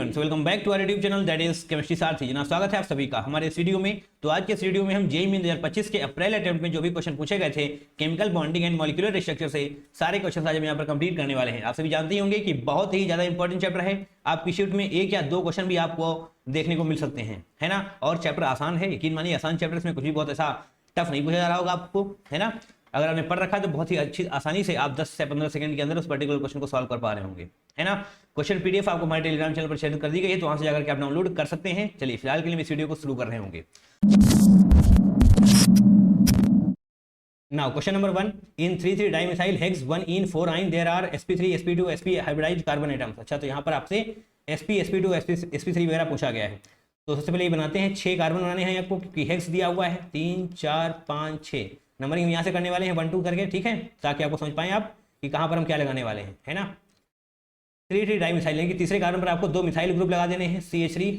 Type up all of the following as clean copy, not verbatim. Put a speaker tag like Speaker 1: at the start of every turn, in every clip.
Speaker 1: Everyone, so welcome back to our YouTube channel that is chemistry Sarathi. जनाब स्वागत है आप सभी का हमारे इस वीडियो में। तो आज के इस वीडियो में हम जेईई मेन 2025 के अप्रैल अटेम्प्ट में जो भी क्वेश्चन पूछे गए थे chemical bonding and molecular structure से, सारे क्वेश्चन आज हम यहाँ पर कंप्लीट करने वाले हैं। आप सभी जानते ही होंगे कि बहुत ही ज्यादा इंपॉर्टेंट चैप्टर है। आपकी शीट में एक या दो क्वेश्चन भी आपको देखने को मिल सकते हैं, है ना। और चैप्टर आसान है, यकीन मानिए आसान चैप्टर, इसमें कुछ भी बहुत ऐसा टफ नहीं पूछा जा रहा होगा आपको, है ना। अगर आपने पढ़ रखा है तो बहुत ही अच्छी आसानी से आप 10 से 15 सेकंड के अंदर उस पर्टिकुलर क्वेश्चन को सॉल्व कर पा रहे होंगे, है ना। क्वेश्चन पीडीएफ आपको हमारे टेलीग्राम चैनल पर शेयर कर दी गई है, तो वहां से जाकर के आप डाउनलोड कर सकते हैं। चलिए फिलहाल के लिए इस वीडियो को शुरू कर रहे होंगे। Now question number 1, in 3,3 dimethyl hex 1 ene 4 yne there are sp3 sp2 sp hybridised carbon atoms. अच्छा, तो यहाँ पर आपसे sp sp2 sp3 वगैरह पूछा गया है। तो सबसे पहले ये बनाते हैं, 6 कार्बन बनाने हैं आपको, क्योंकि हेक्स दिया हुआ है 3 4 5 6। नंबरिंग हम यहाँ से करने वाले हैं 1 2 करके, ठीक है, ताकि आपको समझ पाएं आप कि कहाँ पर हम क्या लगाने वाले हैं, है ना। 3,3 डाइमिथाइल यानी कि तीसरे कार्बन पर आपको 2 मिथाइल ग्रुप लगा देने हैं, CH3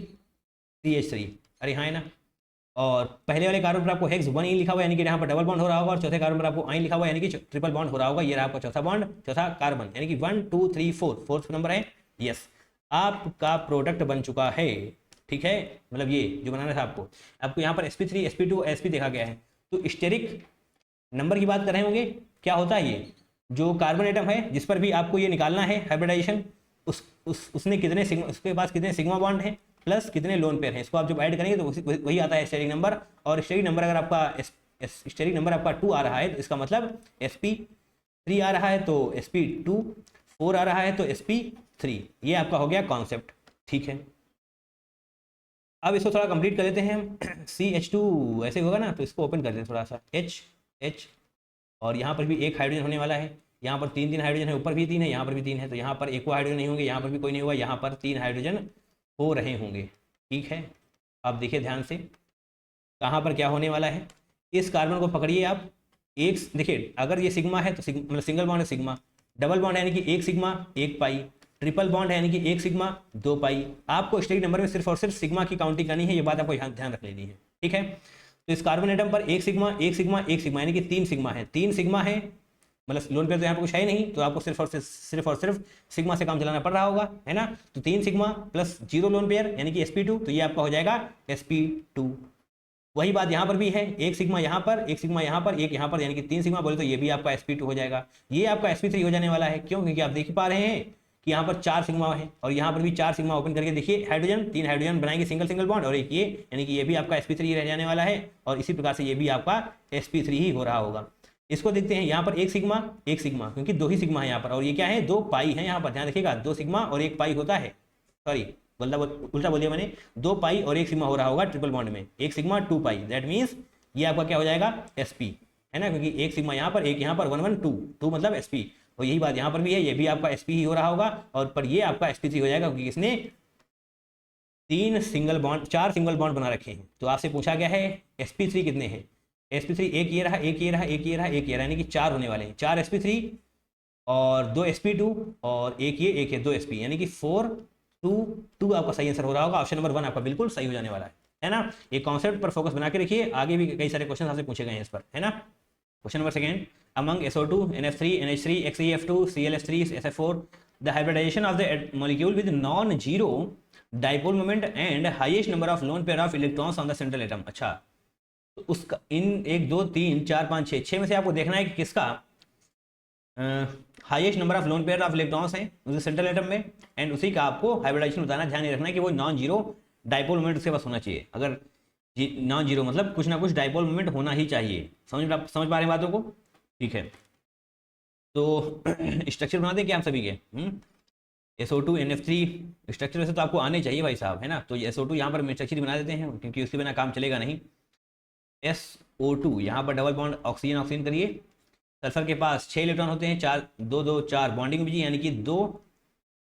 Speaker 1: CH3, अरे हाँ है ना। और पहले वाले कार्बन पर आपको हेक्स 1 इन लिखा हुआ है, यानी कि यहाँ पर डबल बॉन्ड हो रहा होगा, और चौथे कार्बन पर आपको आइन लिखा हुआ है, यानी कि ट्रिपल बॉन्ड हो रहा होगा। ये रहा आपका चौथा बॉन्ड, चौथा कार्बन, यानी कि 1 2 3 4, फोर्थ नंबर है। यस, आपका प्रोडक्ट बन चुका है, ठीक है। मतलब ये जो बनाना था आपको यहाँ पर sp3 sp2 sp देखा गया है। तो स्टेरिक नंबर की बात कर रहे होंगे, क्या होता है ये जो कार्बन एटम है जिस पर भी आपको ये निकालना है हाइब्रिडाइजेशन, उसने कितने सिग्मा, उसके पास कितने सिग्मा बॉन्ड है प्लस कितने लोन पेयर हैं, इसको आप जब ऐड करेंगे तो वही आता है स्टेरिक नंबर। और स्टेरिक नंबर अगर आपका स्टेरिक नंबर आपका 2 आ रहा है तो इसका मतलब sp3 आ रहा है तो sp2, 4 आ रहा है तो sp3। ये आपका हो गया कॉन्सेप्ट, ठीक है। अब इसको थोड़ा कंप्लीट कर लेते हैं हम। CH2 ऐसे होगा ना, तो इसको ओपन कर दें थोड़ा सा, H, और यहाँ पर भी एक हाइड्रोजन होने वाला है। यहाँ पर 3 हाइड्रोजन है, ऊपर भी 3 है, यहाँ पर भी 3 है, तो यहाँ पर एक हाइड्रोजन नहीं होंगे, यहाँ पर भी कोई नहीं होगा, यहाँ पर 3 हाइड्रोजन हो रहे होंगे, ठीक है। आप देखिए ध्यान से कहाँ पर क्या होने वाला है। इस कार्बन को पकड़िए आप, एक देखिए, अगर ये सिग्मा है तो मतलब सिंगल बॉन्ड है सिग्मा, डबल बॉन्ड है यानी कि 1 सिग्मा 1 पाई, ट्रिपल बॉन्ड है यानी कि 1 सिग्मा 2 पाई। आपको स्टेरिक नंबर में सिर्फ और सिर्फ सिग्मा की काउंटिंग करनी है, ये बात आपको ध्यान रख लेनी है, ठीक है। तो इस कार्बन एटम पर 1 सिग्मा 1 सिग्मा 1 सिग्मा यानी कि 3 सिग्मा है, 3 सिग्मा है, मतलब लोन पेयर तो यहाँ पर कुछ है नहीं, तो आपको सिर्फ और सिर्फ सिग्मा से काम चलाना पड़ रहा होगा, है ना। तो 3 सिग्मा प्लस 0 लोन पेयर यानी कि sp2, तो ये आपका हो जाएगा sp2। वही बात यहाँ पर भी है, 1 सिग्मा यहाँ पर, 1 सिग्मा यहाँ पर, 1 यहाँ पर, यानी कि 3 सिग्मा बोले तो ये भी आपका sp2 हो जाएगा। ये आपका sp3 हो जाने वाला है, क्यों? क्योंकि आप देख ही पा रहे हैं कि यहाँ पर 4 सिग्मा है, और यहाँ पर भी 4 सिग्मा ओपन करके देखिए, हाइड्रोजन 3 हाइड्रोजन बनाएंगे सिंगल बॉन्ड, और एक ये, यानी कि ये भी आपका sp3 रह जाने वाला है, और इसी प्रकार से ये भी आपका sp3 ही हो रहा होगा। इसको देखते हैं, यहाँ पर 1 सिग्मा 1 सिग्मा, क्योंकि 2 ही सिग्मा है यहाँ पर, और ये क्या है, 2 पाई है यहाँ पर, ध्यान रखिएगा, 2 सिग्मा और 1 पाई होता है, सॉरी उल्टा बोलिए मैंने, 2 पाई और 1 सिग्मा हो रहा होगा ट्रिपल बॉन्ड में, 1 सिग्मा 2 पाई, दैट मीन्स ये आपका क्या हो जाएगा, sp, है ना, क्योंकि 1 सिग्मा यहाँ पर, 1 यहाँ पर, 1 1 2 2 मतलब sp, और यही बात यहाँ पर भी है, ये भी आपका sp ही हो रहा होगा, और पर ये आपका sp3 हो जाएगा, क्योंकि इसने 4 सिंगल बॉन्ड बना रखे हैं। तो आपसे पूछा गया है sp3 कितने हैं, sp3 एक ये रहा, एक ये रहा, एक ये रहा, एक ये रहा, यानी कि 4 होने वाले हैं, 4 sp3 और 2 sp2 और एक है 2 sp, यानी कि 4 2 2 आपका सही आंसर हो रहा होगा। ऑप्शन नंबर 1 आपका बिल्कुल सही हो जाने वाला है ना। ये कॉन्सेप्ट पर फोकस बना के रखिए, आगे भी कई सारे क्वेश्चन आपसे पूछे गए हैं इस पर, है ना। Question number 2, among SO2 NF3 NH3 XeF2 ClH3 SF4 the hybridization of the molecule with non-zero dipole moment and highest number of lone pair of electrons on the central atom। अच्छा, तो उसका इन 1 2 3 4 5 6 में से आपको देखना है कि किसका highest number of lone pair of electrons हैं उस सेंट्रल एटम में, एंड उसी का आपको हाइब्रिडाइजेशन बताना। ध्यान रखना है कि वो नॉन जीरो डाइपोल मोमेंट उसके पास होना चाहिए। अगर नॉन जीरो मतलब कुछ ना कुछ डाइपोल मोमेंट होना ही चाहिए। समझ पा रहे हैं बातों को, ठीक है। तो स्ट्रक्चर बना दें क्या आप सभी के, SO2 NF3 स्ट्रक्चर वैसे तो आपको आने चाहिए भाई साहब, है ना। तो SO2 यहाँ पर स्ट्रक्चर बना देते हैं, क्योंकि उसके बिना काम चलेगा नहीं। SO2 यहाँ पर डबल बॉन्ड ऑक्सीजन करिए, सल्फर के पास 6 इलेक्ट्रॉन होते हैं, 4 2 2 4 बॉन्डिंग बिजी, यानी कि 2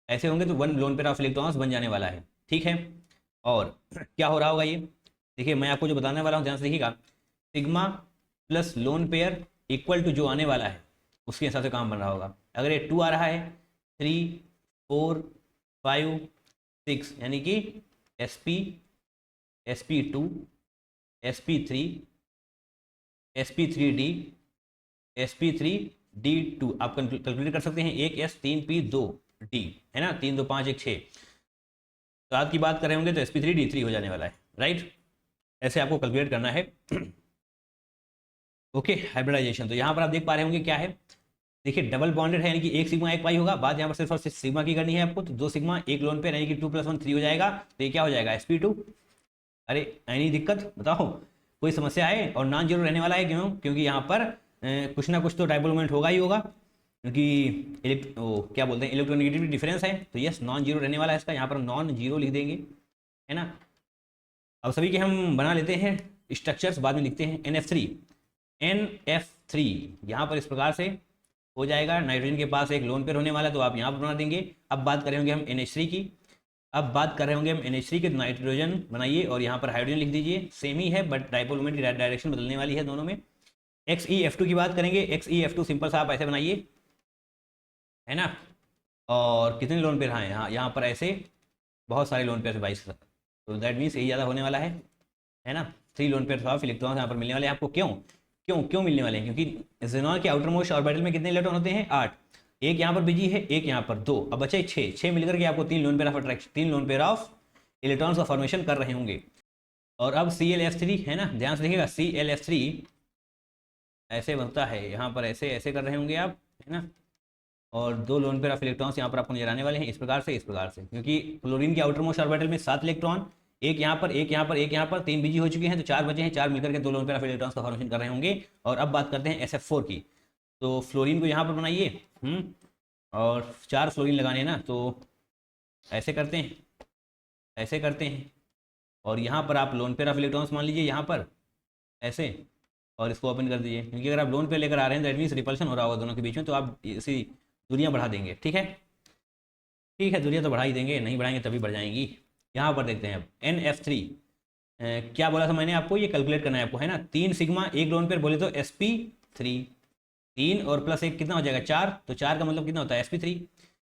Speaker 1: ऐसे होंगे तो 1 लोन पेयर ऑफ इलेक्ट्रॉन्स बन जाने वाला है, ठीक है। और क्या हो रहा होगा ये देखिए, मैं आपको जो बताने वाला हूँ ध्यान से देखिएगा, sigma plus lone pair equal to जो आने वाला है उसके हिसाब से काम बन रहा होगा। अगर ये 2 आ रहा है, 3 4 5 6, यानी कि sp sp2 sp3 sp3d sp3d2 आप कैलकुलेट कर सकते हैं, 1 s 3 p 2 d, है ना, 3 2 5 1 6। तो आज की बात कर रहे होंगे तो sp3d3 हो जाने वाला है, राइट। ऐसे आपको कैलकुलेट करना है। ओके, हाइब्रिडाइजेशन तो यहाँ पर आप देख पा रहे होंगे क्या है, देखिए डबल बॉन्डेड है यानी कि एक सिग्मा एक पाई होगा। बात यहाँ पर सिर्फ और सिर्फ सिग्मा की करनी है आपको, तो 2 सिग्मा एक लोन पे यानी कि 2 + 1 3 हो जाएगा। तो ये क्या हो जाएगा sp2। अरे एनी दिक्कत बताओ, कोई समस्या है? और नॉन जीरो रहने वाला है क्यों? क्योंकि यहाँ पर कुछ ना कुछ तो डाइपोल मोमेंट होगा ही होगा, क्योंकि क्या बोलते हैं इलेक्ट्रोनेगेटिविटी डिफरेंस है। तो यस नॉन जीरो रहने वाला है इसका, यहाँ पर नॉन जीरो लिख देंगे, है ना। अब सभी के हम बना लेते हैं स्ट्रक्चर्स, बाद में लिखते हैं। NF3 यहाँ पर इस प्रकार से हो जाएगा। नाइट्रोजन के पास एक लोन पेयर होने वाला है तो आप यहाँ पर बना देंगे। अब बात कर रहे होंगे हम NH3 की, अब बात कर रहे होंगे हम NH3 के, नाइट्रोजन बनाइए और यहाँ पर हाइड्रोजन लिख दीजिए। सेम ही है बट डाइपोल मोमेंट की डायरेक्शन बदलने वाली है दोनों में। XeF2 की बात करेंगे। XeF2 सिंपल सा आप ऐसे बनाइए, है ना। और कितने लोन पेयर हैं यहाँ पर ऐसे बहुत सारे लोन पेयर 22, तो दैट मीन्स यही ज़्यादा होने वाला है ना। 3 लोन पेयर ऑफ इलेक्ट्रॉन यहाँ पर मिलने वाले हैं आपको। क्यों क्यों क्यों मिलने वाले हैं? क्योंकि ज़ेनॉन के आउटर मोस्ट ऑर्बिटल में कितने इलेक्ट्रॉन होते हैं? 8। एक यहाँ पर बिजी है, एक यहाँ पर 2, अब बचे 6 मिलकर के आपको 3 loan pair of attraction, 3 loan pair of electrons का फॉर्मेशन कर रहे होंगे। और अब ClF3 है ना, ध्यान से देखिएगा ClF3 ऐसे बनता है, यहाँ पर ऐसे ऐसे कर रहे होंगे आप, है ना। और 2 लोन पेयर ऑफ इलेक्ट्रॉन्स यहाँ पर आपको नजर आने वाले हैं इस प्रकार से, क्योंकि क्लोरीन के आउटर मोस्ट ऑर्बिटल में 7 इलेक्ट्रॉन, एक यहाँ पर एक यहाँ पर एक यहाँ पर 3 बिजी हो चुके हैं, तो 4 बचे हैं, 4 मिलकर के 2 लोन पेयर ऑफ इलेक्ट्रॉन्स का फॉर्मेशन कर रहे होंगे। और अब बात करते हैं SF4 की, तो फ्लोरीन को यहाँ पर बनाइए और 4 फ्लोरीन लगाने हैं ना, तो ऐसे करते हैं और यहाँ पर आप लोन पेयर ऑफ इलेक्ट्रॉन्स मान लीजिए यहाँ पर ऐसे, और इसको ओपन कर दीजिए, क्योंकि अगर आप लोन पे लेकर आ रहे हैं दैट मीन्स रिपल्शन हो रहा होगा दोनों के बीच में, तो आप इसी दूरियाँ बढ़ा देंगे। ठीक है दूरियाँ तो बढ़ा ही देंगे, नहीं बढ़ाएंगे तभी बढ़ जाएंगी। यहाँ पर देखते हैं अब NF3 क्या बोला था मैंने आपको, ये कैलकुलेट करना है आपको, है ना। 3 सिग्मा एक लोन पेयर बोले तो sp3, 3 और प्लस 1 कितना हो जाएगा 4, तो 4 का मतलब कितना होता है sp3।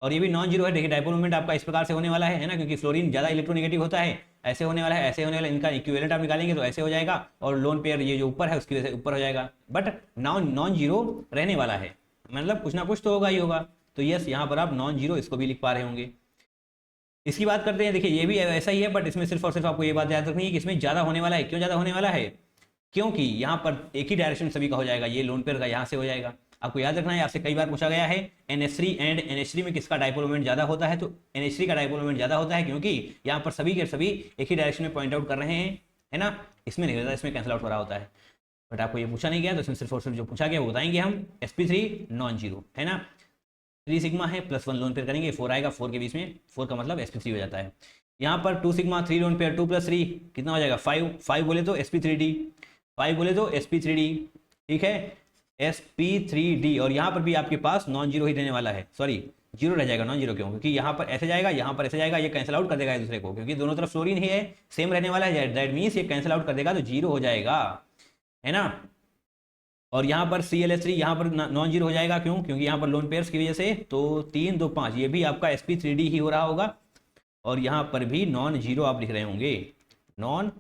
Speaker 1: और ये भी नॉन जीरो है, देखिए डाइपोल मोमेंट आपका इस प्रकार से होने वाला है ना, क्योंकि फ्लोरीन ज़्यादा इलेक्ट्रोनेगेटिव होता है, ऐसे होने वाला है, ऐसे होने वाला है। इनका इक्विवेलेंट आप निकालेंगे तो ऐसे हो जाएगा, और लोन पेयर ये जो ऊपर है उसकी वजह से ऊपर हो जाएगा, बट नॉन जीरो रहने वाला है, मतलब कुछ ना कुछ तो होगा ही होगा। तो यस यहाँ पर आप नॉन जीरो इसको भी लिख पा रहे होंगे। इसकी बात करते हैं, देखिए ये भी ऐसा ही है, बट इसमें सिर्फ और सिर्फ आपको ये बात याद रखनी है कि इसमें ज़्यादा होने वाला है। क्यों ज़्यादा होने वाला है? क्योंकि यहाँ पर एक ही डायरेक्शन सभी का हो जाएगा, ये लोन पेयर का यहाँ से हो जाएगा। आपको याद रखना है, आपसे कई बार पूछा गया है NH3 एंड NH3 में किसका डाइपोल मोमेंट ज़्यादा होता है, तो NH3 का डाइपोल मोमेंट ज़्यादा होता है, क्योंकि यहाँ पर सभी के सभी एक ही डायरेक्शन में पॉइंट आउट कर रहे हैं, है ना। इसमें नहीं होता, इसमें कैंसिल आउट हो रहा होता है, बट आपको ये पूछा नहीं गया, तो इसमें सिर्फ और सिर्फ जो पूछा गया वो बताएंगे हम। sp3 नॉन जीरो, है ना। 3 सिग्मा है प्लस 1 लोन पेयर करेंगे, 4 आएगा, 4 के बीच में 4 का मतलब sp3 हो जाता है। यहाँ पर 2 सिग्मा 3 लोन पेयर 2 + 3 कितना हो जाएगा 5 बोले तो sp3d, 5 बोले तो sp3d, ठीक है sp3d। और यहाँ पर भी आपके पास नॉन जीरो ही रहने वाला है, सॉरी जीरो रह जाएगा, नॉन जीरो क्यों? क्योंकि यहाँ पर ऐसे जाएगा, यहाँ पर ऐसे जाएगा, ये कैंसिल आउट कर देगा एक दूसरे को, क्योंकि दोनों तरफ फ्लोरीन ही है, सेम रहने वाला है, दैट मीन्स ये कैंसिल आउट कर देगा तो जीरो हो जाएगा, है ना। और यहाँ पर ClH3 यहाँ पर नॉन जीरो हो जाएगा, क्यों? क्योंकि यहाँ पर लोन पेयर्स की वजह से, तो 3 2 5 ये भी आपका sp3d ही हो रहा होगा, और यहाँ पर भी नॉन जीरो आप लिख रहे होंगे, नॉन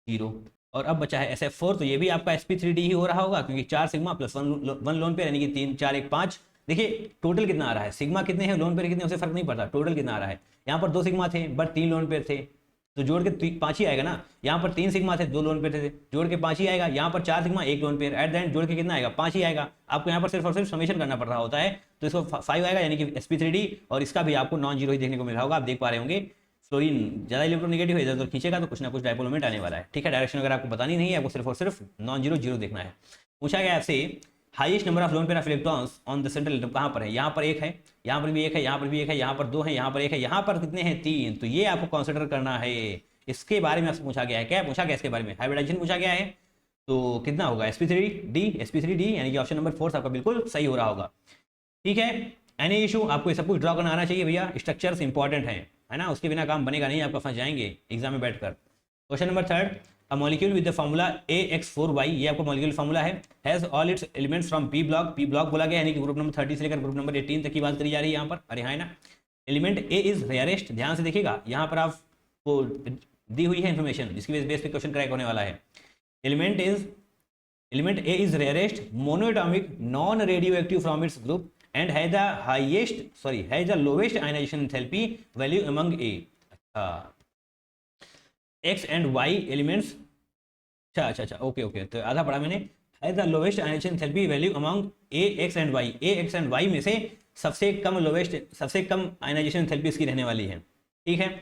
Speaker 1: जीरो। और अब बचा है SF4, तो ये भी आपका sp3d ही हो रहा होगा, क्योंकि 4 सिग्मा प्लस 1 लोन पेयर यानी कि 3 4 1 5। देखिए टोटल कितना आ रहा है, सिग्मा कितने हैं लोन पेयर कितने, उससे फर्क नहीं पड़ता, टोटल कितना आ रहा है। यहाँ पर 2 सिग्मा थे बट 3 लोन पेयर थे, तो जोड़ के 5 ही आएगा ना। यहाँ पर 3 सिग्मा थे 2 लोन पेयर थे, जोड़ के 5 ही आएगा। यहाँ पर 4 sigma 1 lone pair, at the end जोड़ के कितना आएगा 5 ही आएगा। आपको यहाँ पर सिर्फ और सिर्फ समेशन करना पड़ रहा होता है, तो इसको 5 आएगा यानी कि sp3d, और इसका भी आपको नॉन जीरो ही देखने को मिल रहा होगा। आप देख पा रहे होंगे फ्लोरीन ज़्यादा इलेक्ट्रोनेगेटिव है, इधर उधर खींचेगा तो कुछ ना कुछ डाइपोल मोमेंट आने वाला है। ठीक है, डायरेक्शन अगर आपको बतानी नहीं है, आपको सिर्फ और सिर्फ नॉन जीरो जीरो देखना है। पूछा गया आपसे highest number of lone pair of electrons on the central atom कहाँ पर है? यहाँ पर 1 है, यहाँ पर भी 1 है, यहाँ पर भी 1 है, यहाँ पर 2 है, यहाँ पर 1 है, यहाँ पर कितने हैं 3। तो ये आपको कंसिडर करना है, इसके बारे में आपसे पूछा गया है। क्या पूछा गया इसके बारे में? हाइब्रिडाइजेशन पूछा गया है, तो कितना होगा sp3d यानी कि ऑप्शन नंबर 4 आपका बिल्कुल सही हो रहा होगा। ठीक है, एनी इशू? आपको ये सब कुछ ड्रॉ करना आना चाहिए भैया, स्ट्रक्चर्स इंपॉर्टेंट है ना, उसके बिना काम बनेगा नहीं, आपका फंस जाएंगे एग्जाम में बैठकर। Question number 3, a molecule with the formula AX4Y, ये आपका मॉलिक्यूल फार्मूला है, has all it's elements from P block बोला गया, यानी कि ग्रुप नंबर 30 से लेकर ग्रुप नंबर 18 तक की बात करी जा रही है यहाँ पर। अरे हाँ है ना। एलिमेंट A इज रेयरेस्ट, ध्यान से देखिएगा, यहाँ पर आपको दी हुई है इन्फॉर्मेशन जिसकी बेस पे क्वेश्चन क्रैक होने वाला है। Element A is rarest monoatomic non radio active from its group and has the lowest ionization enthalpy value among A। हाँ, एक्स एंड वाई एलिमेंट्स। अच्छा, ओके ओके, तो आधा पढ़ा मैंने। है the lowest ionisation enthalpy value among A X and Y, A X and Y में से सबसे कम आयनाइजेशन एंथैल्पी इसकी रहने वाली है। ठीक है,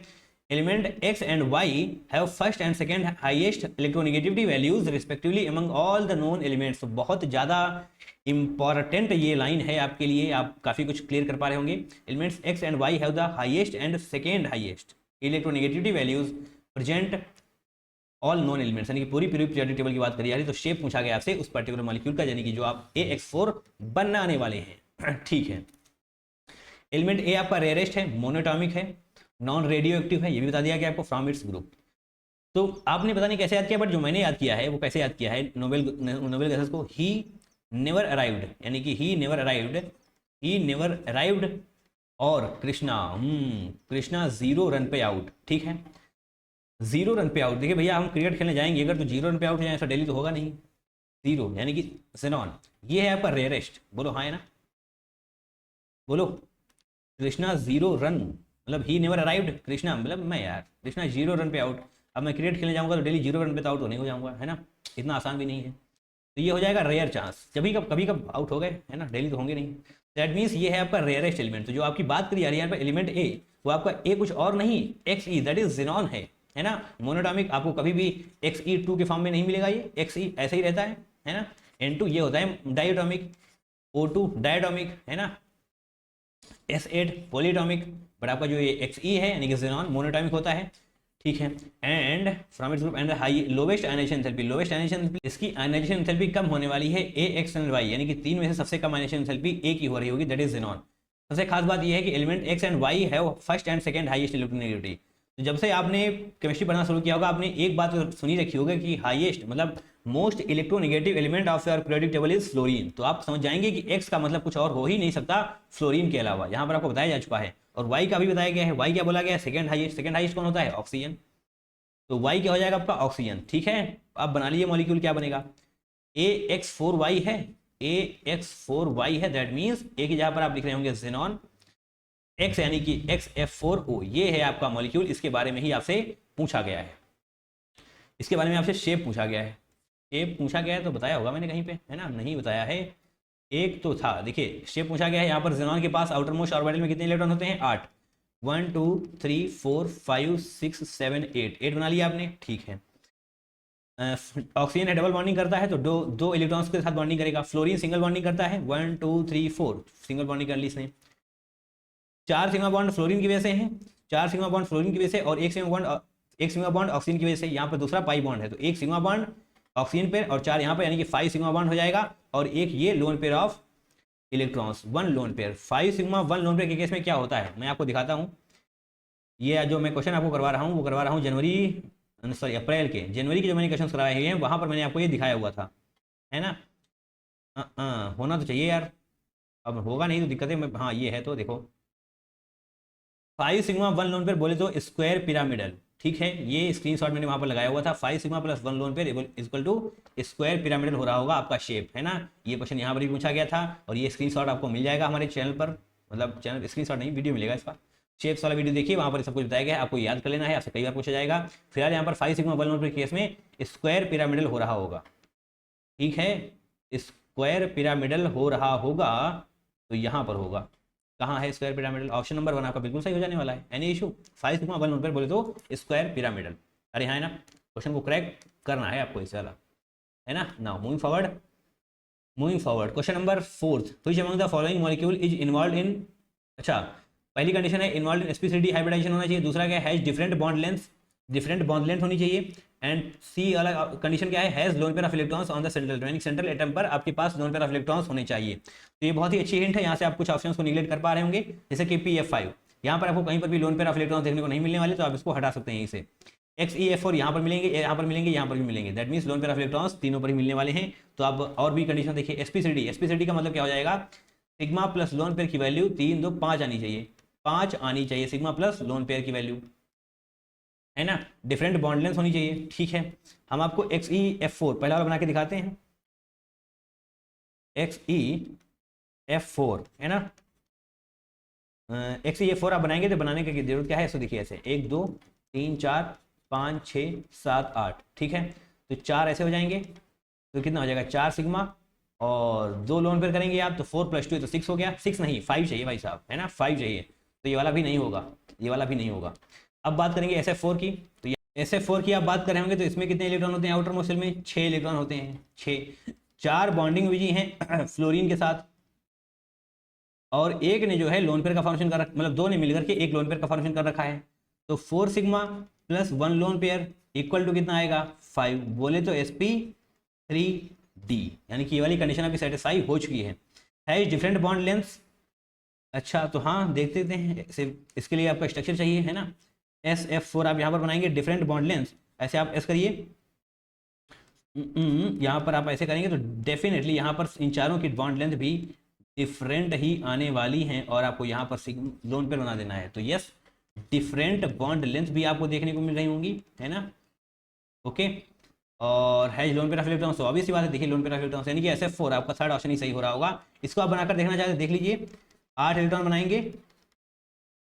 Speaker 1: element x and why have first and second highest electronegativity values respectively among all the known elements. तो बहुत ज़्यादा इंपॉर्टेंट ये लाइन है आपके लिए, आप काफ़ी कुछ क्लियर कर पा रहे होंगे। Elements x and why have the highest and second highest electronegativity values present all non elements, यानी कि पूरी पीरियोडिक टेबल की बात करी जा रही है, तो शेप पूछा गया आपसे उस पर्टिकुलर मॉलिक्यूल का, यानी कि जो आप AX4 बनाने वाले हैं। ठीक है, एलिमेंट ए आपका रेयरेस्ट है, मोनोटॉमिक है, नॉन रेडियो एक्टिव है, ये भी बता दिया गया आपको फ्रॉम इट्स ग्रुप। तो आपने पता नहीं कैसे याद किया, बट जो मैंने याद किया है वो कैसे याद किया है, नोबेल गैसेस को। ही नेवर अराइव्ड, यानी कि ही नेवर अराइव्ड और कृष्णा 0 रन पे आउट। ठीक है, 0 रन पे आउट। देखिए भैया, हम क्रिकेट खेलने जाएंगे, अगर तो 0 रन पे आउट हो जाए ऐसा डेली तो होगा नहीं। 0 यानी कि जेनॉन, ये है आपका रेयरेस्ट। बोलो हाँ है ना, बोलो। कृष्णा 0 रन मतलब ही नेवर अराइव्ड, कृष्णा मतलब मैं यार, कृष्णा 0 रन पे आउट। अब मैं क्रिकेट खेलने जाऊंगा तो डेली 0 रन पे तो आउट नहीं हो जाऊंगा, है ना, इतना आसान भी नहीं है। तो ये हो जाएगा रेयर चांस, कभी कब आउट हो गए, है ना, डेली तो होंगे नहीं। दैट मीन्स ये है आपका रेयरेस्ट एलिमेंट। तो जो आपकी बात करी जा रही है यहाँ पर एलिमेंट ए, वो आपका ए कुछ और नहीं, XE दैट इज जेनॉन है ना। मोनोटॉमिक आपको कभी भी XE2 के फॉर्म में नहीं मिलेगा, ये XE ऐसे ही रहता है ना। N2 ये होता है डाइएटॉमिक, O2 डायटॉमिक, है ना, S8 पॉलीटॉमिक, बट आपका जो ये XE है यानी कि जेनॉन मोनोटॉमिक होता है। ठीक है, and from its group and high lowest ionisation enthalpy, lowest ionisation enthalpy, इसकी आयनाइजेशन एंथैल्पी कम होने वाली है AX एंड Y, यानी कि 3 में से सबसे कम आयनाइजेशन एंथैल्पी A की हो रही होगी, दैट इज जेनॉन। सबसे खास बात यह है कि एलिमेंट X एंड Y है first and second highest electronegativity. तो जब से आपने केमिस्ट्री पढ़ना शुरू किया होगा, आपने एक बात तो सुनी रखी होगी कि हाईएस्ट मतलब most electronegative element of your periodic table is fluorine. तो आप समझ जाएंगे कि X का मतलब कुछ और हो ही नहीं सकता फ्लोरीन के अलावा, यहाँ पर आपको बताया जा चुका है। और Y का भी बताया गया है, Y क्या बोला गया है, सेकंड हाईएस्ट कौन होता है, ऑक्सीजन। तो Y क्या हो जाएगा आपका, ऑक्सीजन। ठीक है, आप बना लीजिए मॉलिक्यूल क्या बनेगा, AX4Y है, AX4Y है, दैट मीन्स ए की जगह पर आप लिख रहे होंगे जेनॉन, X यानी कि XF4O, ये है आपका मॉलिक्यूल। इसके बारे में ही आपसे पूछा गया है, इसके बारे में आपसे शेप पूछा गया है। शेप पूछा गया है तो बताया होगा मैंने कहीं पे, है ना, नहीं बताया है, एक तो था। देखिए शेप पूछा गया है, यहाँ पर जेनॉन के पास आउटर मोस्ट ऑर्बिटल में कितने इलेक्ट्रॉन होते हैं, 8। 1 2 3 4 5 6 7 8 बना लिया आपने। ठीक है, ऑक्सीजन है डबल बॉन्डिंग करता है तो दो इलेक्ट्रॉन्स के साथ बॉन्डिंग करेगा। फ्लोरीन सिंगल बॉन्डिंग करता है, 1 2 3 4 सिंगल बॉन्डिंग कर ली इसने। 4 सिग्मा बॉन्ड फ्लोरीन की वजह से हैं, 4 सिग्मा बॉन्ड फ्लोरीन की वजह से, और एक सिग्मा बॉन्ड ऑक्सीजन की वजह से। यहाँ पर दूसरा पाई बॉन्ड है, तो एक सिग्मा बॉन्ड ऑक्सीजन पे और 4 यहाँ पर, यानी कि 5 सिग्मा बॉन्ड हो जाएगा। और एक ये loan pair of electrons, 1 lone pair. 5 sigma 1 lone pair के केस में क्या होता है मैं आपको दिखाता हूँ। ये जो मैं क्वेश्चन आपको करवा रहा हूँ वो करवा रहा हूँ अप्रैल के, जनवरी के जो मैंने क्वेश्चन करवाए हुए हैं वहाँ पर मैंने आपको ये दिखाया हुआ था, है ना। होना तो चाहिए यार, अब होगा नहीं तो दिक्कत है। हाँ ये है, तो देखो 5 सिग्मा 1 लोन पेयर बोले तो स्क्वायर पिरामिडल। ठीक है, ये स्क्रीनशॉट मैंने वहाँ पर लगाया हुआ था, 5 sigma plus 1 lone pair equal to square pyramidal हो रहा होगा आपका शेप, है ना। ये क्वेश्चन यहाँ पर भी पूछा गया था, और ये स्क्रीनशॉट आपको मिल जाएगा हमारे चैनल पर, मतलब चैनल स्क्रीनशॉट नहीं, वीडियो मिलेगा इसका। शेप्स वाला वीडियो देखिए, वहाँ पर सब कुछ बताया गया है, आपको याद कर लेना है, आपसे कई बार पूछा जाएगा। फिलहाल यहाँ पर 5 सिग्मा 1 लोन पेयर केस में स्क्वायर पिरामिडल हो रहा होगा। ठीक है, स्क्वायर पिरामिडल हो रहा होगा, तो यहाँ पर होगा। कहाँ है स्क्वायर पिरामिडल, ऑप्शन नंबर 1 आपका बिल्कुल सही हो जाने वाला है। Any issue, 5 sigma 1 lone pair बोले तो स्क्वायर पिरामिडल। अरे हाँ है ना, क्वेश्चन को क्रैक करना है आपको इस वाला, है ना। Now moving forward, question number 4, which among the following molecule is involve in. अच्छा, पहली कंडीशन है इन्वॉल्व इन sp3d हाइब्रिडाइजेशन होना चाहिए। दूसरा क्या है, हैज डिफरेंट बॉन्ड लेंथ होनी चाहिए। एंड सी अलग कंडीशन क्या है, has loan pair of electrons on the central atom पर आपके पास लोन पेयर ऑफ इलेक्ट्रॉन्स होने चाहिए। तो ये बहुत ही अच्छी हिंट है, यहाँ से आप कुछ ऑप्शंस को निगलेक्ट कर पा रहे होंगे, जैसे कि Pf5, यहाँ पर आपको कहीं पर भी लोन पेयर ऑफ इलेक्ट्रॉन्स देखने को नहीं मिलने वाले, तो आप इसको हटा सकते हैं यहीं से। XeF4 यहाँ पर मिलेंगे, यहाँ पर मिलेंगे, यहाँ पर भी मिलेंगे, that means loan pair of electrons तीनों पर ही मिलने वाले हैं। तो आप और भी कंडीशन देखिए, sp3d का मतलब क्या हो जाएगा, सिग्मा प्लस लोन पेयर की वैल्यू 3 2 5 आनी चाहिए, 5 आनी चाहिए सिग्मा प्लस लोन पेयर की वैल्यू, है ना। डिफरेंट बॉन्ड लेंथ होनी चाहिए। ठीक है, हम आपको XeF4 पहला वाला बना के दिखाते हैं, XeF4 है ना। XeF4 आप बनाएंगे तो बनाने की जरूरत क्या है, इसको देखिए ऐसे 1 2 3 4 5 6 7 8, ठीक है। तो 4 ऐसे हो जाएंगे तो कितना हो जाएगा 4 सिग्मा, और 2 लोन पेयर करेंगे आप तो 4 + 2 तो 6 हो गया, 6 नहीं 5 चाहिए भाई साहब, है ना, 5 चाहिए, तो ये वाला भी नहीं होगा, ये वाला भी नहीं होगा। अब बात करेंगे SF4 की, तो SF4 की आप बात कर रहे होंगे तो इसमें कितने इलेक्ट्रॉन होते हैं आउटर मोस्ट शेल में, 6 इलेक्ट्रॉन होते हैं, 6, 4 बॉन्डिंग बिजी हैं फ्लोरीन के साथ, और एक ने जो है लोन पेयर का फॉर्मेशन कर रखा, मतलब 2 ने मिलकर के एक लोन पेयर का फॉर्मेशन कर रखा है। तो 4 sigma + 1 lone pair equal to कितना आएगा 5, बोले तो sp3d, यानी कि ये वाली कंडीशन अभी सेटिस्फाई हो चुकी है डिफरेंट बॉन्ड लेंथ। अच्छा तो हाँ देख देते हैं, सिर्फ इसके लिए आपका स्ट्रक्चर चाहिए, है ना। SF4 आप यहाँ पर बनाएंगे डिफरेंट बॉन्ड लेंथ, ऐसे आप ऐसे करिए, यहाँ पर आप ऐसे करेंगे तो डेफिनेटली यहाँ पर इन चारों की बॉन्ड लेंथ भी डिफरेंट ही आने वाली हैं, और आपको यहाँ पर लोन पेयर बना देना है। तो यस, डिफरेंट बॉन्ड लेंथ भी आपको देखने को मिल रही होंगी, है ना, ओके। और has loan pair of electrons, तो ऑब्वियस सी बात है, देखिए लोन पेयर ऑफ इलेक्ट्रॉन्स यानी कि SF4 आपका थर्ड ऑप्शन ही सही हो रहा होगा। इसको आप बनाकर देखना चाहते हैं, देख लीजिए 8 इलेक्ट्रॉन बनाएंगे,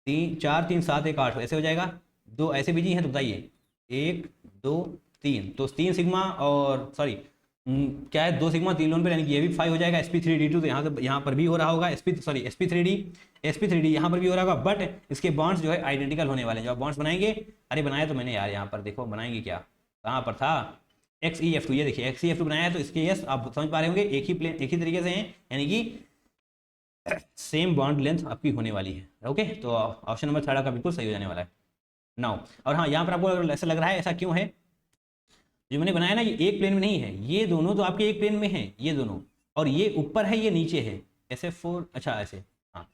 Speaker 1: 3 4 3 7 1 8 ऐसे हो जाएगा, 2 ऐसे बिजी हैं तो बताइए 1 2 3, तो 3 सिग्मा और सॉरी क्या है 2 सिग्मा 3 लोन पेयर, यानी कि ये भी 5 हो जाएगा। sp3d2 तो यहाँ पर भी हो रहा होगा, sp3d यहाँ पर भी हो रहा होगा, बट इसके बॉन्ड्स जो है आइडेंटिकल होने वाले हैं। जब बॉन्ड्स बनाएंगे, अरे बनाया तो मैंने यार, यहाँ पर देखो बनाएंगे क्या, कहाँ पर था XeF2, ये देखिए XeF2 बनाया है, तो इसके यस आप समझ पा रहे होंगे एक ही प्लेन एक ही तरीके से हैं, यानी कि सेम बॉन्ड लेंथ आपकी होने वाली है, ओके। तो ऑप्शन नंबर 3 का बिल्कुल सही हो जाने वाला है नाउ। और हाँ यहाँ पर आपको ऐसा लग रहा है, ऐसा क्यों है, जो मैंने बनाया ना ये एक प्लेन में नहीं है, ये दोनों तो आपके एक प्लेन में हैं, ये दोनों, और ये ऊपर है ये नीचे है SF4, अच्छा ऐसे, हाँ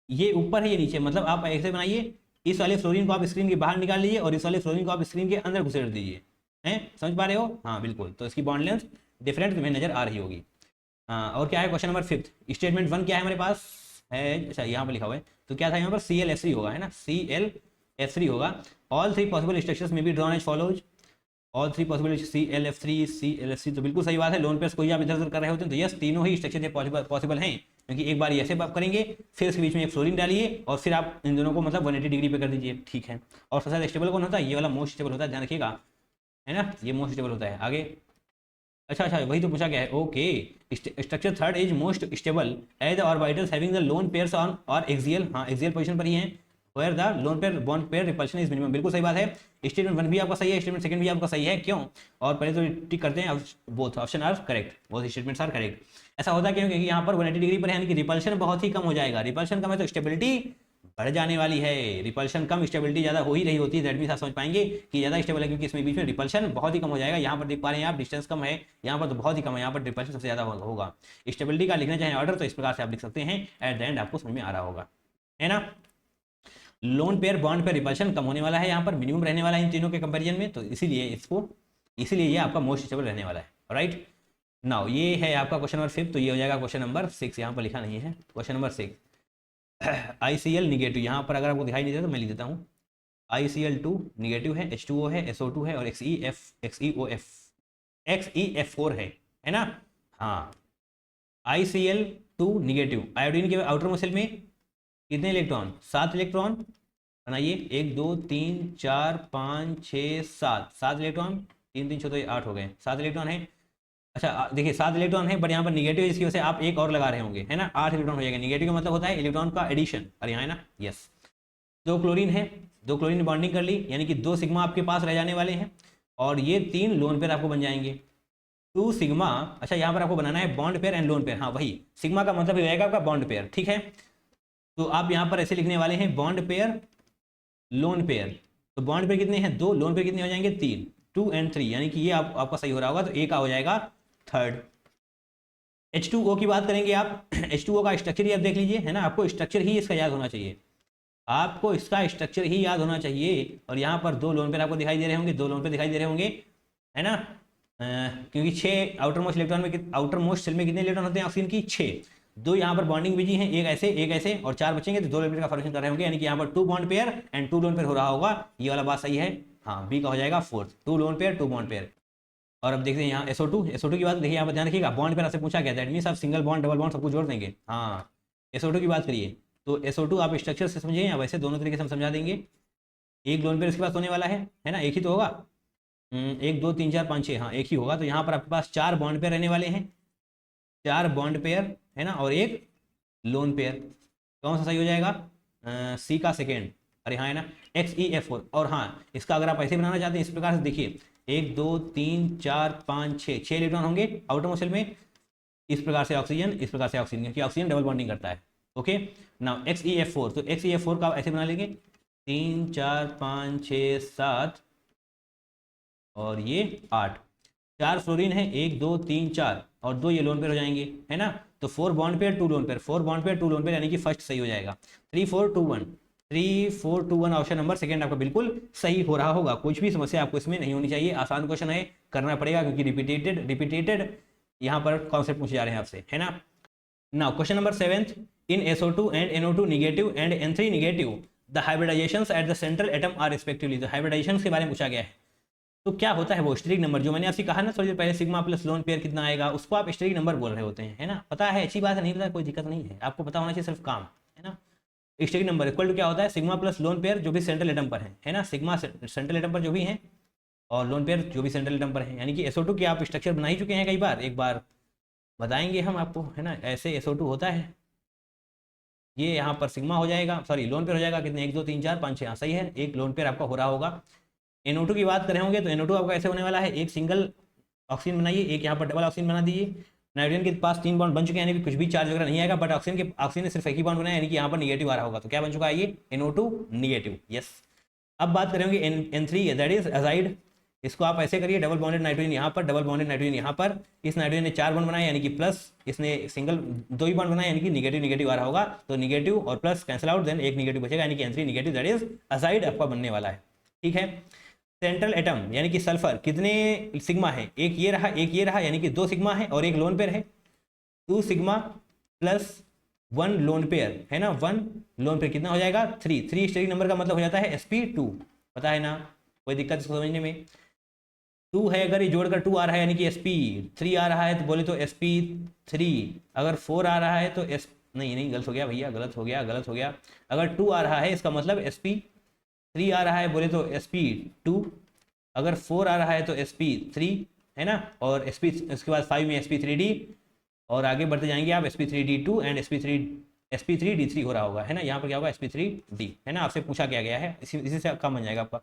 Speaker 1: ये ऊपर है ये नीचे, मतलब आप ऐसे बनाइए, इस वाले फ्लोरीन को आप स्क्रीन के बाहर निकाल लीजिए और इस वाले फ्लोरीन को आप स्क्रीन के अंदर घुसेड़ दीजिए, हैं समझ पा रहे हो, हाँ बिल्कुल। तो इसकी बॉन्ड लेंथ डिफरेंट तुम्हें नजर आ रही होगी। हाँ और क्या है क्वेश्चन नंबर 5, स्टेटमेंट 1 क्या है हमारे पास है, अच्छा यहाँ पर लिखा हुआ है, तो क्या था यहाँ पर ClF3 होगा, है ना, ClF3 होगा। ऑल 3 पॉसिबल स्ट्रक्चर्स में be drawn as follows, all 3 possible ClF3 तो बिल्कुल सही बात है। लोन पेयर्स कोई आप इधर उधर कर रहे होते हैं तो यस तीनों ही स्ट्रक्चर पॉसिबल हैं, क्योंकि एक बार ऐसे आप करेंगे, फिर इसके बीच में एक फ्लोरीन डालिए और फिर आप इन दोनों को मतलब 180 डिग्री पे कर दीजिए, ठीक है। और सबसे ज़्यादा स्टेबल कौन होता है, ये वाला मोस्ट स्टेबल होता है, ध्यान रखिएगा, है ना, ये मोस्ट स्टेबल होता है। आगे अच्छा वही तो पूछा गया है, okay. Structure 3 is most stable as the orbitals having the lone pairs on और एक्सियल, हाँ एक्सियल पोजीशन पर ही हैं, where the lone pair bond pair repulsion is minimum, बिल्कुल सही बात है। स्टेटमेंट 1 भी आपका सही है, स्टेटमेंट 2 भी आपका सही है, क्यों, और पहले तो टिक करते हैं, both option are correct, both statements are correct. ऐसा होता है क्यों, क्योंकि यहाँ पर 180 डिग्री पर है, यानी कि रिपल्शन बहुत ही कम हो जाएगा, रिपल्शन कम है तो स्टेबिलिटी बढ़ जाने वाली है, रिपल्शन कम स्टेबिलिटी ज़्यादा हो ही रही होती है, दैट मीन्स आप समझ पाएंगे कि ज़्यादा स्टेबल है, क्योंकि इसमें बीच में रिपल्शन बहुत ही कम हो जाएगा। यहाँ पर देख पा रहे हैं आप डिस्टेंस कम है, यहाँ पर तो बहुत ही कम है, यहाँ पर रिपल्शन सबसे ज़्यादा होगा। स्टेबिलिटी का लिखना चाहे ऑर्डर तो इस प्रकार से आप लिख सकते हैं, एट द एंड आपको समझ में आ रहा होगा, है ना। Lone pair bond pair repulsion कम होने वाला है, यहाँ पर मिनिमम रहने वाला है इन तीनों के कंपेरिजन में, तो इसीलिए ये आपका मोस्ट स्टेबल रहने वाला है, राइट। नाउ ये है आपका क्वेश्चन नंबर 5, तो ये हो जाएगा क्वेश्चन नंबर 6, यहाँ पर लिखा नहीं है, क्वेश्चन नंबर 6 ICl निगेटिव, यहाँ पर अगर आपको दिखाई नहीं देता तो मैं लिख देता हूँ, ICl2 निगेटिव है, H2O है, SO2 है, और XeF4 है ना, हाँ ICl2 निगेटिव, आयोडीन के आउटर मोस्ट शेल में कितने इलेक्ट्रॉन, 7 इलेक्ट्रॉन बनाइए, 1 2 3 4 5 6 7 इलेक्ट्रॉन, 3 3 6 तो 8 हो गए, 7 इलेक्ट्रॉन है। अच्छा देखिए 7 इलेक्ट्रॉन है, बट यहाँ पर निगेटिव इसकी वजह से आप एक और लगा रहे होंगे, है ना, 8 इलेक्ट्रॉन हो जाएगा। निगेटिव का मतलब होता है इलेक्ट्रॉन का एडिशन, और यहाँ है ना, यस। 2 क्लोरीन है, 2 क्लोरीन बॉन्डिंग कर ली, यानी कि 2 सिग्मा आपके पास रह जाने वाले हैं, और ये 3 लोन पेयर आपको बन जाएंगे, 2 सिग्मा। अच्छा यहाँ पर आपको बनाना है bond pair and lone pair, हाँ वही सिग्मा का मतलब हो जाएगा आपका बॉन्ड पेयर, ठीक है। तो आप यहाँ पर ऐसे लिखने वाले हैं बॉन्ड पेयर लोन पेयर, तो बॉन्ड पेयर कितने हैं 2, लोन पेयर कितने हो जाएंगे 3, 2 and 3, यानी कि ये आपका सही हो रहा होगा, तो ए का हो जाएगा 3rd। H2O की बात करेंगे आप, H2O का स्ट्रक्चर ही आप देख लीजिए, है ना, आपको स्ट्रक्चर ही इसका याद होना चाहिए, आपको इसका स्ट्रक्चर ही याद होना चाहिए। और यहाँ पर 2 लोन पेयर आपको दिखाई दे रहे होंगे, 2 लोन पेयर दिखाई दे रहे होंगे, है ना, क्योंकि 6 आउटर मोस्ट इलेक्ट्रॉन में, आउटर मोस्ट सेल में कितने इलेक्ट्रॉन होते हैं ऑक्सीजन की 6, 2 यहाँ पर बॉन्डिंग बिजी हैं, एक ऐसे और 4 बचेंगे, तो 2 लोन पेयर का फॉर्मेशन कर रहे होंगे, यानी कि यहाँ पर 2 bond pair and 2 lone pair हो रहा होगा, ये वाला बात सही है, हाँ बी का हो जाएगा 4th, 2 lone pair 2 bond pair. और अब देखते हैं यहाँ SO2 की बात देखिए, यहाँ पर ध्यान रखिएगा, बॉन्ड पेयर आपसे पूछा गया, दैट मीन्स आप सिंगल बॉन्ड डबल बॉन्ड सबको जोड़ देंगे, हाँ SO2 की बात करिए, तो SO2 आप स्ट्रक्चर से समझें या वैसे दोनों तरीके से हम समझा देंगे। एक लोन पेयर इसके पास होने वाला है ना, एक ही तो होगा। 1 2 3 4 5 6, हाँ एक ही होगा। तो यहाँ पर आपके पास 4 बॉन्ड पेयर रहने वाले हैं, 4 बॉन्ड पेयर है ना, और एक लोन पेयर। कौन सा सही हो जाएगा? सी का सेकेंड। अरे हाँ है ना, XeF4। और हाँ, इसका अगर आप ऐसे बनाना चाहते हैं इस प्रकार से, देखिए 1 2 3 4 5 6 इलेक्ट्रॉन होंगे आउटर मोस्ट शेल में, इस प्रकार से ऑक्सीजन, इस प्रकार से ऑक्सीजन, क्योंकि ऑक्सीजन डबल बॉन्डिंग करता है। ओके नाउ XeF4, तो XeF4 का ऐसे बना लेंगे 3 4 5 6 7 और ये 8, 4 फ्लोरीन है, 1 2 3 4 और 2 ये लोन पेयर हो जाएंगे, है ना। तो 4 bond pair 2 lone pair, 4 bond pair 2 lone pair, यानी कि फर्स्ट सही हो जाएगा। 3 4 2 1, 3 4 2 1 ऑप्शन नंबर सेकंड आपका बिल्कुल सही हो रहा होगा। कुछ भी समस्या आपको इसमें नहीं होनी चाहिए। आसान क्वेश्चन है, करना पड़ेगा क्योंकि रिपीटेड यहाँ पर कॉन्सेप्ट पूछे जा रहे हैं आपसे, है ना। Now question number 7, in SO2 and NO2 negative and N3 negative the hybridisations at the central atom are respectively. तो हाइब्रिडाइजेशंस के बारे में पूछा गया है। तो क्या होता है वो स्टेरिक नंबर, जो मैंने आपसे कहा ना थोड़ी देर पहले, सिग्मा प्लस लोन पेयर कितना आएगा, उसको आप स्टेरिक नंबर बोल रहे होते हैं, है ना। पता है, अच्छी बात है, नहीं पता कोई दिक्कत नहीं है, आपको पता होना चाहिए सिर्फ काम, है ना। स्टेरिक नंबर इक्वल टू क्या होता है? सिग्मा प्लस लोन पेयर जो भी सेंट्रल एटम पर है ना, सिग्मा सेंट्रल एटम पर जो भी है और लोन पेयर जो भी सेंट्रल एटम पर है। यानी कि SO2 की आप स्ट्रक्चर बना ही चुके हैं कई बार, एक बार बताएंगे हम आपको, है ना। ऐसे SO2 होता है, ये यहाँ पर सिग्मा हो जाएगा, सॉरी लोन पेयर हो जाएगा कितने, 1 2 3 4 5 6, हाँ सही है, एक लोन पेयर आपका हो रहा होगा। NO2 की बात करें होंगे तो NO2 आपका ऐसे होने वाला है, एक सिंगल ऑक्सीजन बनाइए, एक यहाँ पर डबल ऑक्सीजन बना दीजिए। नाइट्रोजन के पास 3 बॉन्ड बन चुके हैं, यानी कि कुछ भी चार्ज वगैरह नहीं आएगा, बट ऑक्सीजन ने सिर्फ एक ही बॉन्ड बनाया, यानी कि यहाँ पर निगेटिव आ रहा होगा। तो क्या बन चुका है ये? NO2 negative, yes. अब बात करेंगे N3, दैट इज एजाइड। इसको आप ऐसे करिए, डबल बॉन्डेड नाइट्रोजन यहाँ पर, डबल बॉन्डेड नाइट्रोजन यहाँ पर, इस नाइट्रोजन ने 4 बॉन्ड बनाया यानी कि प्लस, इसने सिंगल 2 ही बॉन्ड बनाया यानी कि निगेटिव निगेटिव आ रहा होगा। तो निगेटिव और प्लस कैंसिल आउट, देन एक निगेटिव बचेगा, यानी कि N3 negative, that is azide आपका बनने वाला है। ठीक है। सेंट्रल एटम यानी कि सल्फर, कितने सिग्मा है? एक ये रहा, एक ये रहा, यानी कि 2 सिग्मा है और एक लोन पेयर है। 2 सिग्मा प्लस 1 लोन पेयर, है ना, 1 लोन पेयर कितना हो जाएगा? 3 स्टेरिक नंबर का मतलब हो जाता है sp2, पता है ना, कोई दिक्कत इसको समझने में? 2 है, अगर ये जोड़कर 2 आ रहा है यानी कि sp3 आ रहा है, तो बोले तो sp3। अगर 4 आ रहा है तो नहीं गलत हो गया भैया, गलत हो गया। अगर 2 आ रहा है इसका मतलब sp3 आ रहा है, बोले तो sp2। अगर 4 आ रहा है तो sp3, है ना, और उसके बाद 5 में sp3d, और आगे बढ़ते जाएंगे आप sp3d2 एंड sp3d3 हो रहा होगा, है ना। यहाँ पर क्या होगा? sp3d, है ना, आपसे पूछा क्या गया है, इसी से काम बन जाएगा आपका,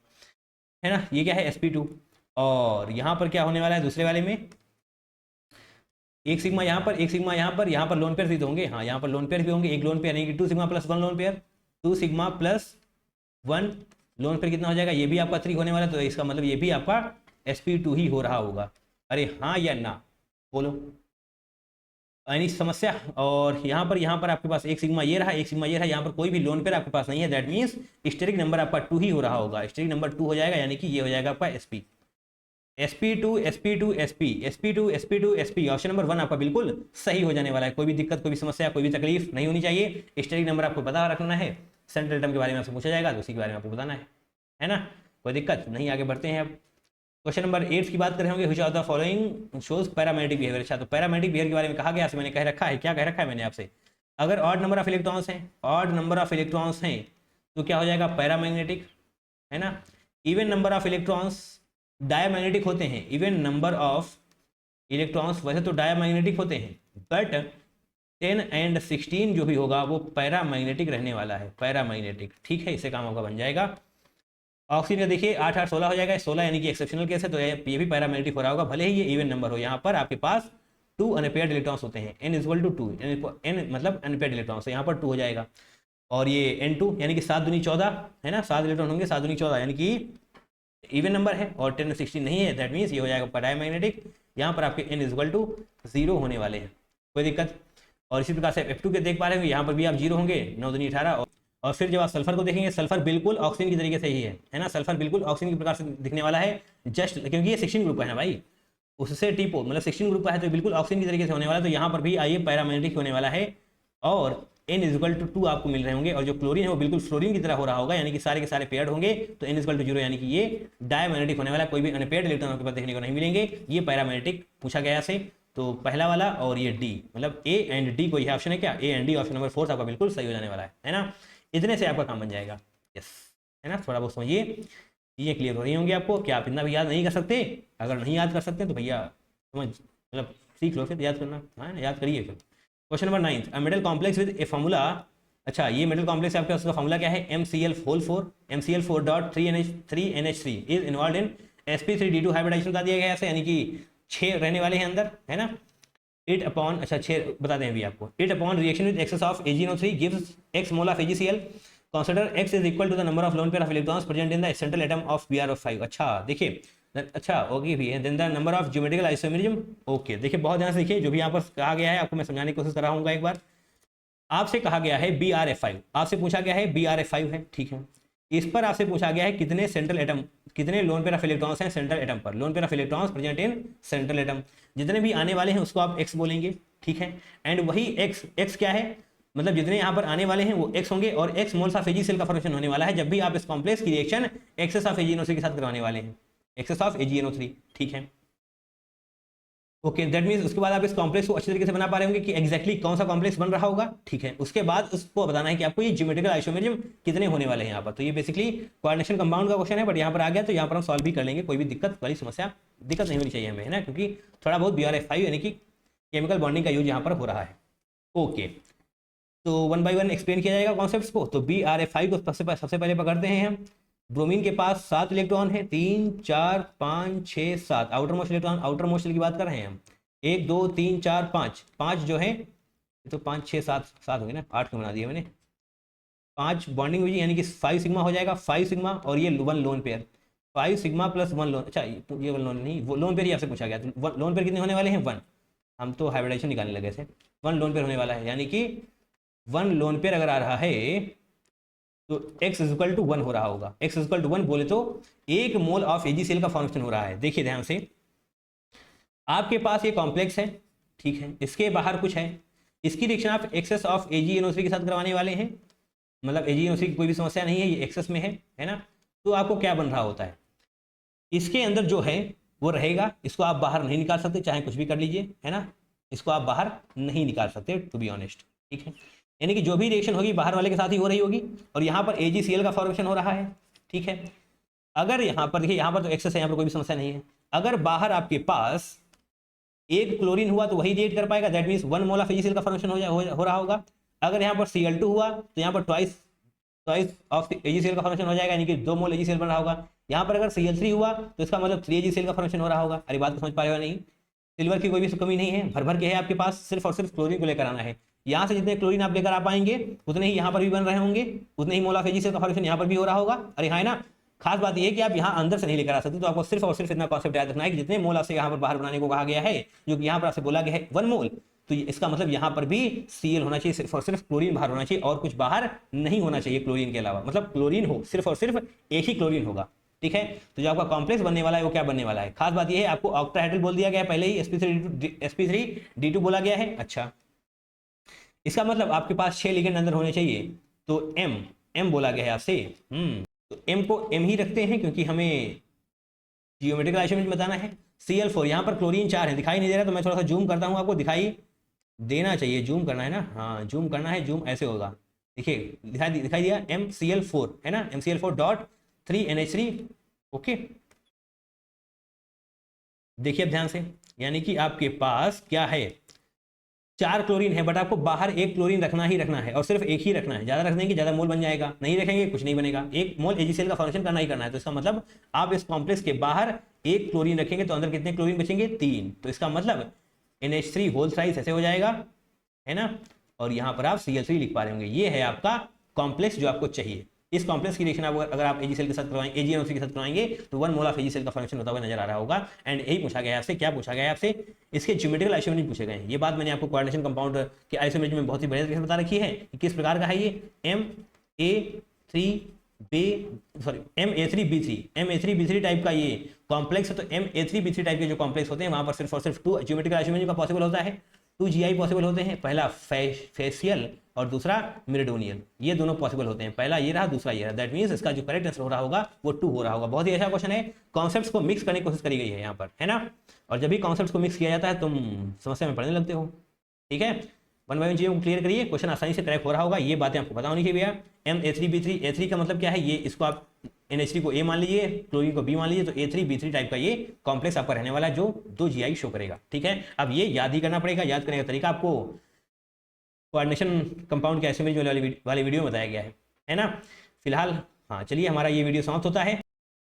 Speaker 1: है ना। ये क्या है? sp2। और यहाँ पर क्या होने वाला है दूसरे वाले में? एक सिग्मा यहाँ पर, एक सिग्मा यहाँ पर, यहाँ पर लोन पेयर भी तो होंगे, हाँ यहाँ पर लोन पेयर भी होंगे। एक लोन पेयर यानी कि 2 sigma plus 1 lone pair, 2 sigma plus 1 lone pair कितना हो जाएगा? ये भी आपका 3 होने वाला है, तो इसका मतलब ये भी आपका sp2 ही हो रहा होगा। अरे हाँ या ना बोलो, यानी समस्या। और यहाँ पर आपके पास एक सिग्मा ये रहा, एक सिग्मा ये रहा, यहाँ पर कोई भी लोन पेयर आपके पास नहीं है, दैट मीन्स स्टेरिक नंबर आपका 2 ही हो रहा होगा। स्टेरिक नंबर 2 हो जाएगा, यानी कि ये हो जाएगा आपका sp2 ऑप्शन नंबर 1 आपका बिल्कुल सही हो जाने वाला है। कोई भी दिक्कत, कोई भी समस्या, कोई भी तकलीफ नहीं होनी चाहिए। स्टेरिक नंबर आपको पता रखना है, सेंट्रल एटम के बारे में आपसे पूछा जाएगा तो उसी के बारे में आपको बताना है ना, कोई दिक्कत नहीं। आगे बढ़ते हैं अब क्वेश्चन नंबर 8 की बात कर रहे होंगे, which of the following shows paramagnetic behaviour. अच्छा, तो पैरामैग्नेटिक बिहेवियर के बारे में कहा गया, मैंने कह रखा है, क्या कह रखा है मैंने आपसे? अगर ऑड नंबर ऑफ इलेक्ट्रॉन्स हैं, तो क्या हो जाएगा? पैरामैग्नेटिक, है ना। Even number of electrons diamagnetic होते हैं। इवन नंबर ऑफ इलेक्ट्रॉन्स वैसे तो डायमैग्नेटिक होते हैं, बट 10 एंड 16 जो भी होगा वो पैरामैग्नेटिक रहने वाला है, पैरामैग्नेटिक। ठीक है, इससे काम आपका बन जाएगा। ऑक्सीजन का देखिए 8 8 16 हो जाएगा, 16 यानी कि एक्सेप्शनल केस है, तो ये भी पैरामैग्नेटिक हो रहा होगा, भले ही ये इवन नंबर हो। यहाँ पर आपके पास 2 अनपेयर्ड इलेक्ट्रॉन्स होते हैं, n = 2, n मतलब अनपेयर्ड इलेक्ट्रॉन्स, यहाँ पर 2 हो जाएगा। और ये n2 यानी कि 7 दूनी 14, है ना, 7 इलेक्ट्रॉन होंगे, 7 दूनी 14 यानी कि इवन नंबर है, और 10 16 नहीं है, दैट मीन्स ये हो जाएगा पैरामैग्नेटिक। यहाँ पर आपके n = 0 होने वाले हैं, कोई दिक्कत। और इसी प्रकार से F2 के देख पा रहे होंगे, यहाँ पर भी आप 0 होंगे, 9 दूनी 18। और फिर जब आप सल्फर को देखेंगे, सल्फर बिल्कुल ऑक्सीजन की तरीके से ही है ना, सल्फर बिल्कुल ऑक्सीजन के प्रकार से दिखने वाला है, जस्ट क्योंकि ये 16 ग्रुप का है ना भाई, उससे टीपो मतलब 16 ग्रुप का है, तो बिल्कुल ऑक्सीजन की तरीके से होने वाला है। तो यहाँ पर भी आइए पैरामैग्नेटिक होने वाला है, और n = 2 आपको मिल रहे होंगे, और जो क्लोरीन है वो बिल्कुल फ्लोरीन की तरह हो रहा होगा, यानी कि सारे के सारे पेयर्ड होंगे, तो n = 0 यानी कि ये डायमैग्नेटिक होने वाला है। कोई भी अनपेयर्ड इलेक्ट्रॉन आपके पास देखने को नहीं मिलेंगे, ये पैरामैग्नेटिक पूछा गया से। तो पहला वाला और ये डी, मतलब ए एंड डी, कोई ऑप्शन है क्या, A and D, option number 4 आपका बिल्कुल सही हो जाने वाला है ना। इतने से आपका काम बन जाएगा। यस, है ना। थोड़ा बहुत समझिए, चीज़ें क्लियर हो रही होंगी आपको, क्या आप इतना भी याद नहीं कर सकते? अगर नहीं याद कर सकते तो भैया समझ, मतलब सीख लो फिर याद करना, हाँ याद करिए फिर। Question number 9, a metal complex with a formula. अच्छा, ये मेटल कॉम्प्लेक्स आपका उसका फॉर्मूला क्या है, MCl4 MCl4.3NH3 is involve in sp3d2 hybridisation बता दिया गया है ऐसे, यानी कि 6 रहने वाले हैं अंदर, है ना। इट अपॉन, अच्छा 6 बता दें अभी आपको, it upon reaction with excess of AgNO3 gives x mole of AgCl, consider x is equal to the number of lone pair of electrons present in the central atom of Br5। अच्छा देखिए, अच्छा okay भी है, then the number of geometrical isomerism. Okay देखिए, बहुत ध्यान से देखिए, जो भी यहाँ पर कहा गया है आपको मैं समझाने की कोशिश कर रहा हूँ एक बार। आपसे कहा गया है Br5, आपसे पूछा गया है Br5 है, ठीक है। इस पर आपसे पूछा गया है कितने सेंट्रल एटम, कितने लोन पेयर ऑफ इलेक्ट्रॉन्स हैं सेंट्रल एटम पर, loan pair of electrons present in central atom. जितने भी आने वाले हैं उसको आप x बोलेंगे, ठीक है। एंड वही x क्या है, मतलब जितने यहाँ पर आने वाले हैं वो x होंगे, और x मोल्स ऑफ AgCl का फॉर्मेशन होने वाला है जब भी आप इस कॉम्प्लेक्स की रिएक्शन एक्सेस ऑफ AgNO3 के साथ करवाने वाले हैं, एक्सेस ऑफ AgNO3, ठीक है। ओके, दैट मीन्स उसके बाद आप इस कॉम्प्लेक्स को अच्छी तरीके से बना पा रहे होंगे कि एग्जैक्टली कौन सा कॉम्प्लेक्स बन रहा होगा, ठीक है। उसके बाद उसको बताना है कि आपको ये ज्योमेट्रिकल आइसोमेरिज्म कितने होने वाले हैं यहाँ पर। तो ये बेसिकली कोऑर्डिनेशन कंपाउंड का क्वेश्चन है, बट यहाँ पर आ गया तो यहाँ पर हम सॉल्व भी कर लेंगे, कोई भी दिक्कत वाली समस्या, दिक्कत नहीं होनी चाहिए हमें, है ना, क्योंकि थोड़ा बहुत Br5 यानी कि केमिकल बॉन्डिंग का यूज यहाँ पर हो रहा है। ओके, तो 1 बाय 1 एक्सप्लेन किया जाएगा कॉन्सेप्ट्स को। तो Br5 को सबसे पहले पकड़ते हैं हम। ब्रोमीन के पास 7 इलेक्ट्रॉन है, 3 4 5 6 7, outer most electron, outer most की बात कर रहे हैं हम, 1 2 3 4 5 जो है, तो 5 6 7 7 होंगे ना, 8 क्यों बना दिया मैंने, 5 बॉन्डिंग हुई यानी कि 5 सिग्मा हो जाएगा, 5 सिग्मा, और ये 1 lone pair, 5 sigma plus 1 loan. अच्छा ये 1 लोन नहीं, वो लोन पेयर ही आपसे पूछा गया, तो लोन पेयर कितने होने वाले हैं, 1। हम तो हाइब्रिडाइजेशन निकालने लगे थे, 1 लोन पेयर होने वाला है, यानी कि 1 लोन पेयर अगर आ रहा है तो x इक्वल टू 1 हो रहा होगा। x इक्वल टू 1 बोले तो 1 मोल ऑफ AgCl का फॉर्मेशन हो रहा है। देखिए ध्यान से, आपके पास ये कॉम्प्लेक्स है, ठीक है, इसके बाहर कुछ है, इसकी रिएक्शन आप एक्सेस ऑफ AgNO3 के साथ करवाने वाले हैं, मतलब AgNO3 की कोई भी समस्या नहीं है, ये एक्सेस में है ना। तो आपको क्या बन रहा होता है, इसके अंदर जो है वो रहेगा, इसको आप बाहर नहीं निकाल सकते, चाहे कुछ भी कर लीजिए, है ना, इसको आप बाहर नहीं निकाल सकते टू बी ऑनेस्ट, ठीक है। यानी कि जो भी रिएक्शन होगी बाहर वाले के साथ ही हो रही होगी, और यहाँ पर AgCl का फॉर्मेशन हो रहा है, ठीक है। अगर यहाँ पर देखिए, यहाँ पर तो एक्सेस है, यहाँ पर कोई भी समस्या नहीं है। अगर बाहर आपके पास 1 क्लोरीन हुआ तो वही रिएक्ट कर पाएगा, that means 1 mole of AgCl का फॉर्मेशन हो रहा होगा। अगर यहाँ पर Cl2 हुआ तो यहाँ पर ट्वाइस ऑफ AgCl का फॉर्मेशन हो जाएगा, यानी कि 2 मोल AgCl बन रहा होगा। यहाँ पर अगर Cl3 हुआ तो इसका मतलब 3 AgCl का फॉर्मेशन हो रहा होगा। अरे बात को समझ पा रहे हो नहीं, सिल्वर की कोई भी कमी नहीं है, भर भर के है आपके पास, सिर्फ और सिर्फ क्लोरीन को लेकर आना है। यहाँ से जितने क्लोरीन आप लेकर आ पाएंगे उतने ही यहाँ पर भी बन रहे होंगे, उतने ही मोल ऑफ AgCl का फॉर्मेशन यहाँ पर भी हो रहा होगा। अरे हाँ, है ना। खास बात यह है कि आप यहाँ अंदर से नहीं लेकर आ सकते, तो आपको सिर्फ और सिर्फ इतना कॉन्सेप्ट याद रखना है कि जितने मोल आपसे यहाँ पर बाहर बनाने को कहा गया है, जो कि यहाँ पर आपसे बोला गया है 1 मोल, तो इसका मतलब यहाँ पर भी Cl होना चाहिए, सिर्फ और सिर्फ क्लोरीन बाहर होना चाहिए, और कुछ बाहर नहीं होना चाहिए क्लोरीन के अलावा, मतलब क्लोरीन हो, सिर्फ और सिर्फ एक ही क्लोरीन होगा, ठीक है। तो जो आपका कॉम्प्लेक्स बनने वाला है वो क्या बनने वाला है, खास बात यह है आपको ऑक्टाहेड्रल बोल दिया गया है पहले ही, sp3d2 बोला गया है। अच्छा, इसका मतलब आपके पास 6 लिगेंड अंदर होने चाहिए, तो m बोला गया है आपसे, तो m को m ही रखते हैं क्योंकि हमें जियोमेट्रिकल आइसोमेरिज्म बताना है। Cl4, यहाँ पर क्लोरीन 4 है, दिखाई नहीं दे रहा, तो मैं थोड़ा सा जूम करता हूँ, आपको दिखाई देना चाहिए, जूम करना है ना, हाँ जूम करना है, जूम ऐसे होगा, देखिए दिखाई दिया, MCl4 है ना, MCl4.3NH3, ओके। देखिए अब ध्यान से, यानी कि आपके पास क्या है, 4 क्लोरीन है, बट आपको बाहर 1 क्लोरीन रखना ही रखना है, और सिर्फ एक ही रखना है। ज़्यादा रख देंगे ज़्यादा मोल बन जाएगा, नहीं रखेंगे कुछ नहीं बनेगा। 1 मोल AgCl का फॉर्मेशन करना ही करना है, तो इसका मतलब आप इस कॉम्प्लेक्स के बाहर 1 क्लोरीन रखेंगे तो अंदर कितने क्लोरीन बचेंगे, 3। तो इसका मतलब NH3 होल थ्राइस ऐसे हो जाएगा, है ना, और यहाँ पर आप Cl3 लिख पा रहे होंगे। ये है आपका कॉम्प्लेक्स जो आपको चाहिए। इस कॉम्प्लेक्स की रिएक्शन अगर आप AgCl के साथ करवाएंगे, AgNO3 के साथ करवाएंगे, तो 1 मोल ऑफ AgCl का फॉर्मेशन होता हुआ नजर आ रहा होगा। एंड यही पूछा गया है आपसे, क्या पूछा गया है आपसे, इसके ज्योमेट्रिकल आइसोमेरिज्म पूछे गए हैं। ये बात मैंने आपको कोऑर्डिनेशन कंपाउंड के आइसोमेरिज्म में बहुत ही बढ़िया तरीके से बता रखी है कि किस प्रकार का है ये, Ma3B3 टाइप का ये कॉम्प्लेक्स है। तो Ma3B3 टाइप के जो कॉम्प्लेक्स होते हैं वहां पर सिर्फ और सिर्फ 2 ज्योमेट्रिकल आइसोमेरिज्म का पॉसिबल होता है, 2 GI पॉसिबल होते हैं, पहला फेशियल और दूसरा मेरिडोनियल, ये दोनों पॉसिबल होते हैं। पहला ये रहा, दूसरा ये रहा, दैट मीन्स इसका जो करेक्ट आंसर हो रहा होगा वो 2 हो रहा होगा। बहुत ही अच्छा क्वेश्चन है, कॉन्सेप्ट्स को मिक्स करने की कोशिश करी गई है यहाँ पर, है ना। और जब भी कॉन्सेप्ट्स को मिक्स किया जाता है तुम समस्या में पढ़ने लगते हो, ठीक है। 1 बाय 1 चीज़ों को क्लियर करिए, क्वेश्चन आसानी से क्रैक हो रहा होगा, ये बातें आपको पता होनी चाहिए भैया। MA3B3, A3 का मतलब क्या है, ये इसको आप NH3 को A मान लीजिए, क्लोरीन को B मान लीजिए, तो A3B3 टाइप का ये कॉम्प्लेक्स आपका रहने वाला है जो 2 GI शो करेगा, ठीक है। अब ये याद ही करना पड़ेगा, याद करने का तरीका आपको कोऑर्डिनेशन कंपाउंड के एसिमेट्री वाली वीडियो में बताया गया है ना। फिलहाल हाँ चलिए, हमारा ये वीडियो समाप्त होता है।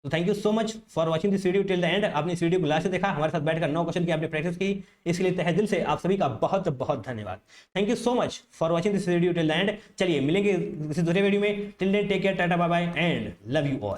Speaker 1: तो thank you so much for watching this video till the and. आपने इस वीडियो को लास्ट से देखा, हमारे साथ बैठकर 9 क्वेश्चन की आपने प्रैक्टिस की, इसके लिए तहे दिल से आप सभी का बहुत बहुत धन्यवाद। Thank you so much for watching this video till the end. चलिए मिलेंगे किसी दूसरे वीडियो में, टिल देन टेक केयर, टाटा bye bye and love you all.